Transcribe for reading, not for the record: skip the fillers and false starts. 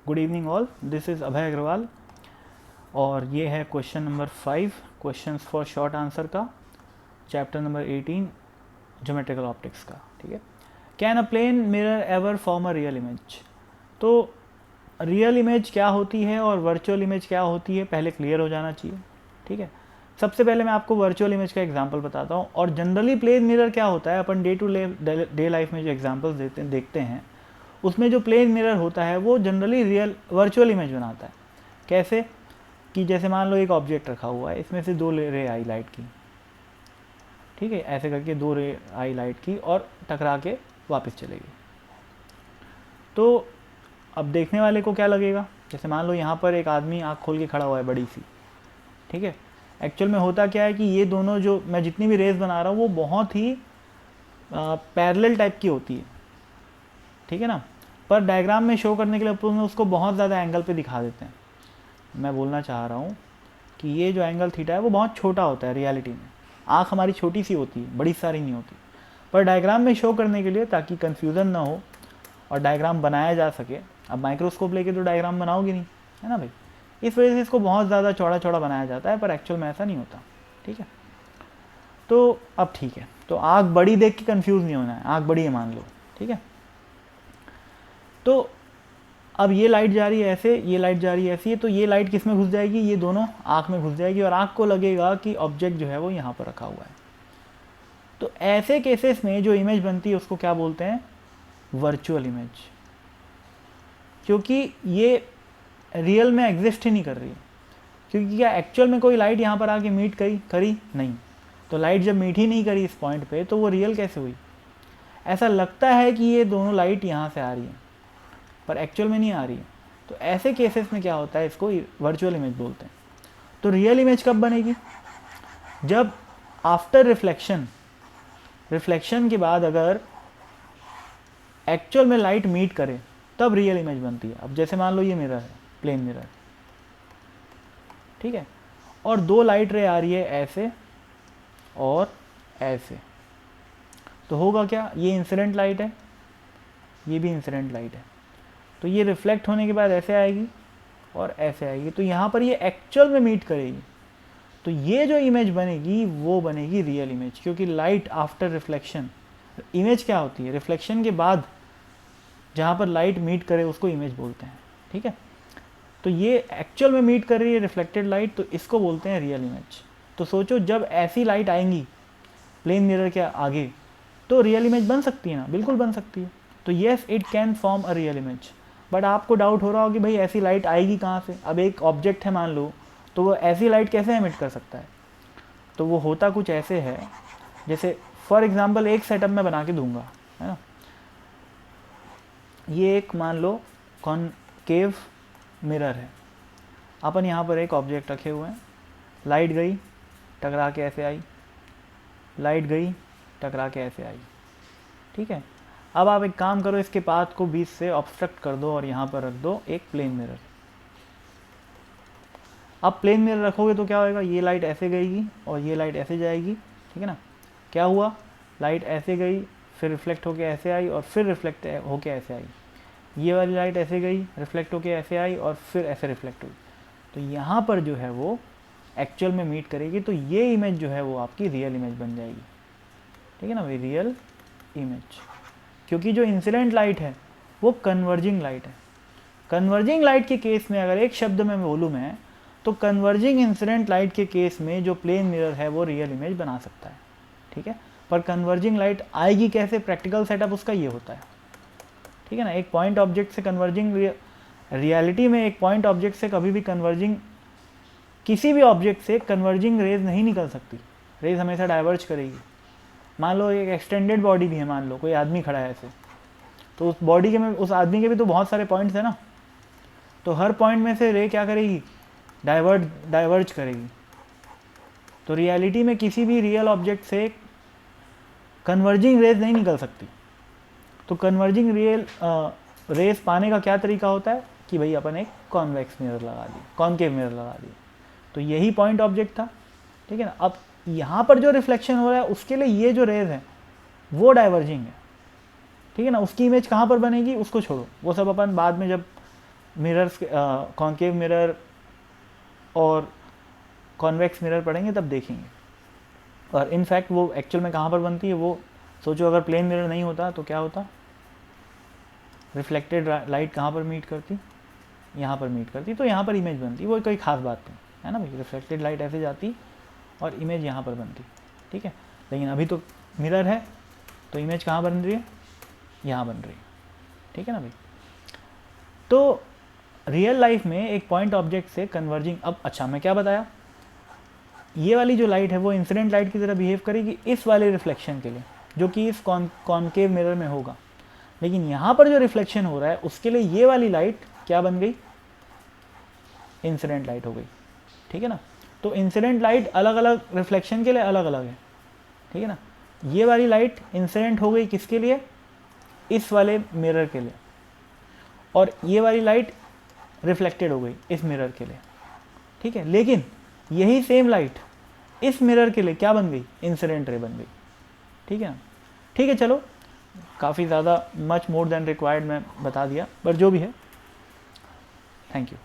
Good evening all, this is Abhay Agarwal और ये है question number 5 questions for short answer का चैप्टर नंबर 18 ज्योमेट्रिकल ऑप्टिक्स का। ठीक है, can a plane mirror ever form a real image. तो रियल इमेज क्या होती है और वर्चुअल इमेज क्या होती है पहले क्लियर हो जाना चाहिए। ठीक है, सबसे पहले मैं आपको वर्चुअल इमेज का एग्जांपल बताता हूँ और जनरली प्लेन मिरर क्या होता है, अपन डे टू डे लाइफ में जो एग्जांपल्स देखते हैं उसमें जो प्लेन मिरर होता है वो जनरली रियल वर्चुअल इमेज बनाता है। कैसे कि जैसे मान लो एक ऑब्जेक्ट रखा हुआ है, इसमें से दो रे आई लाइट की, ठीक है, ऐसे करके दो रे आई लाइट की और टकरा के वापस चलेगी। तो अब देखने वाले को क्या लगेगा, जैसे मान लो यहाँ पर एक आदमी आँख खोल के खड़ा हुआ है बड़ी सी, ठीक है। एक्चुअल में होता क्या है कि ये दोनों जो मैं जितनी भी रेज बना रहा हूँ वो बहुत ही पैरेलल टाइप की होती है, ठीक है ना। पर डायग्राम में शो करने के लिए अपन उसको बहुत ज़्यादा एंगल पे दिखा देते हैं। मैं बोलना चाह रहा हूँ कि ये जो एंगल थीटा है वो बहुत छोटा होता है रियलिटी में। आँख हमारी छोटी सी होती है, बड़ी सारी नहीं होती, पर डायग्राम में शो करने के लिए ताकि कन्फ्यूज़न ना हो और डायग्राम बनाया जा सके। अब माइक्रोस्कोप लेके तो डायग्राम बनाओगे नहीं, है ना भाई, इस वजह से इसको बहुत ज़्यादा चौड़ा चौड़ा बनाया जाता है, पर एक्चुअल में ऐसा नहीं होता। ठीक है, तो अब ठीक है, तो आँख बड़ी देख के कन्फ्यूज़ नहीं होना है, आँख बड़ी है मान लो, ठीक है। तो अब ये लाइट जा रही है ऐसे, ये लाइट जा रही है ऐसी है, तो ये लाइट किस में घुस जाएगी, ये दोनों आँख में घुस जाएगी और आँख को लगेगा कि ऑब्जेक्ट जो है वो यहाँ पर रखा हुआ है। तो ऐसे केसेस में जो इमेज बनती है उसको क्या बोलते हैं, वर्चुअल इमेज, क्योंकि ये रियल में एग्जिस्ट ही नहीं कर रही। क्योंकि क्या एक्चुअल में कोई लाइट यहाँ पर आके मीट करी नहीं, तो लाइट जब मीट ही नहीं करी इस पॉइंट पे तो वो रियल कैसे हुई। ऐसा लगता है कि ये दोनों लाइट यहाँ से आ रही है पर एक्चुअल में नहीं आ रही है। तो ऐसे केसेस में क्या होता है, इसको वर्चुअल इमेज बोलते हैं। तो रियल इमेज कब बनेगी, जब आफ्टर रिफ्लेक्शन के बाद अगर एक्चुअल में लाइट मीट करे तब रियल इमेज बनती है। अब जैसे मान लो ये मिरर है, प्लेन मिरर, ठीक है, और दो लाइट रे आ रही है ऐसे और ऐसे, तो होगा क्या, ये इंसिडेंट लाइट है, ये भी इंसिडेंट लाइट है, तो ये रिफ्लेक्ट होने के बाद ऐसे आएगी और ऐसे आएगी, तो यहाँ पर ये एक्चुअल में मीट करेगी। तो ये जो इमेज बनेगी वो बनेगी रियल इमेज, क्योंकि लाइट आफ्टर रिफ्लेक्शन, इमेज क्या होती है, रिफ्लेक्शन के बाद जहाँ पर लाइट मीट करे उसको इमेज बोलते हैं। ठीक है, तो ये एक्चुअल में मीट कर रही है रिफ्लेक्टेड लाइट, तो इसको बोलते हैं रियल इमेज। तो सोचो जब ऐसी लाइट आएंगी प्लेन मिरर के आगे तो रियल इमेज बन सकती है ना, बिल्कुल बन सकती है। तो yes it can form a real image. But आपको डाउट हो रहा हो कि भाई ऐसी लाइट आएगी कहाँ से। अब एक ऑब्जेक्ट है मान लो, तो वो ऐसी लाइट कैसे एमिट कर सकता है। तो वो होता कुछ ऐसे है, जैसे फॉर एग्जांपल एक सेटअप मैं बना के दूंगा, है ना। ये एक मान लो कॉनकेव मिरर है, अपन यहाँ पर एक ऑब्जेक्ट रखे हुए हैं, लाइट गई टकरा के ऐसे आई, लाइट गई टकरा के ऐसे आई, ठीक है। अब आप एक काम करो, इसके पाथ को बीच से ऑब्स्ट्रक्ट कर दो और यहाँ पर रख दो एक प्लेन मिरर। अब प्लेन मिरर रखोगे तो क्या होएगा, ये लाइट ऐसे गईगी और ये लाइट ऐसे जाएगी, ठीक है ना। क्या हुआ, लाइट ऐसे गई, फिर रिफ्लेक्ट होके ऐसे आई और फिर रिफ्लेक्ट होके ऐसे आई। ये वाली लाइट ऐसे गई, रिफ्लेक्ट होके ऐसे आई और फिर ऐसे रिफ्लेक्ट हुई। तो यहाँ पर जो है वो एक्चुअल में मीट करेगी, तो ये इमेज जो है वो आपकी रियल इमेज बन जाएगी, ठीक है ना भाई, रियल इमेज। क्योंकि जो इंसिडेंट लाइट है वो कन्वर्जिंग लाइट है। कन्वर्जिंग लाइट के केस में अगर एक शब्द में बोलूँ मैं, तो कन्वर्जिंग इंसिडेंट लाइट के केस में जो प्लेन मिरर है वो रियल इमेज बना सकता है, ठीक है। पर कन्वर्जिंग लाइट आएगी कैसे, प्रैक्टिकल सेटअप उसका ये होता है, ठीक है ना। एक पॉइंट ऑब्जेक्ट से कन्वर्जिंग, रियलिटी में एक पॉइंट ऑब्जेक्ट से कभी भी कन्वर्जिंग, किसी भी ऑब्जेक्ट से कन्वर्जिंग रेज नहीं निकल सकती, रेज हमेशा डाइवर्ज करेगी। मान लो एक एक्सटेंडेड बॉडी भी है, मान लो कोई आदमी खड़ा है ऐसे, तो उस बॉडी के में उस आदमी के भी तो बहुत सारे पॉइंट्स हैं ना, तो हर पॉइंट में से रे क्या करेगी, डाइवर्ज करेगी। तो रियलिटी में किसी भी रियल ऑब्जेक्ट से कन्वर्जिंग रेज नहीं निकल सकती। तो कन्वर्जिंग रियल रेज पाने का क्या तरीका होता है कि भाई अपन एक कॉन्वेक्स मिरर लगा दिए, कॉनकेव मिरर लगा दिए, तो यही पॉइंट ऑब्जेक्ट था, ठीक है ना। अब यहाँ पर जो रिफ्लेक्शन हो रहा है उसके लिए ये जो रेज है वो डाइवर्जिंग है, ठीक है ना। उसकी इमेज कहाँ पर बनेगी उसको छोड़ो, वो सब अपन बाद में जब मिरर्स, कॉन्केव मिरर और कॉन्वेक्स मिरर पढ़ेंगे तब देखेंगे। और इनफैक्ट वो एक्चुअल में कहाँ पर बनती है, वो सोचो अगर प्लेन मिरर नहीं होता तो क्या होता, रिफ्लेक्टेड लाइट कहाँ पर मीट करती, यहाँ पर मीट करती, तो यहाँ पर इमेज बनती, वो कोई खास बात नहीं है ना भाई, रिफ्लेक्टेड लाइट ऐसे जाती और इमेज यहाँ पर बनती, ठीक है। लेकिन अभी तो मिरर है तो इमेज कहाँ बन रही है, यहाँ बन रही है, ठीक है ना भाई। तो रियल लाइफ में एक पॉइंट ऑब्जेक्ट से कन्वर्जिंग, अब अच्छा मैं क्या बताया, ये वाली जो लाइट है वो इंसिडेंट लाइट की तरह बिहेव करेगी इस वाले रिफ्लेक्शन के लिए, जो कि इस कॉनकेव मिरर में होगा। लेकिन यहाँ पर जो रिफ्लेक्शन हो रहा है उसके लिए ये वाली लाइट क्या बन गई, इंसिडेंट लाइट हो गई, ठीक है ना। तो इंसिडेंट लाइट अलग अलग रिफ्लेक्शन के लिए अलग अलग है, ठीक है ना। ये वाली लाइट इंसिडेंट हो गई किसके लिए, इस वाले मिरर के लिए, और ये वाली लाइट रिफ्लेक्टेड हो गई इस मिरर के लिए, ठीक है। लेकिन यही सेम लाइट इस मिरर के लिए क्या बन गई, इंसिडेंट रे बन गई, ठीक है ना। ठीक है, चलो काफ़ी ज़्यादा मच मोर देन रिक्वायर्ड मैं बता दिया, पर जो भी है, थैंक यू।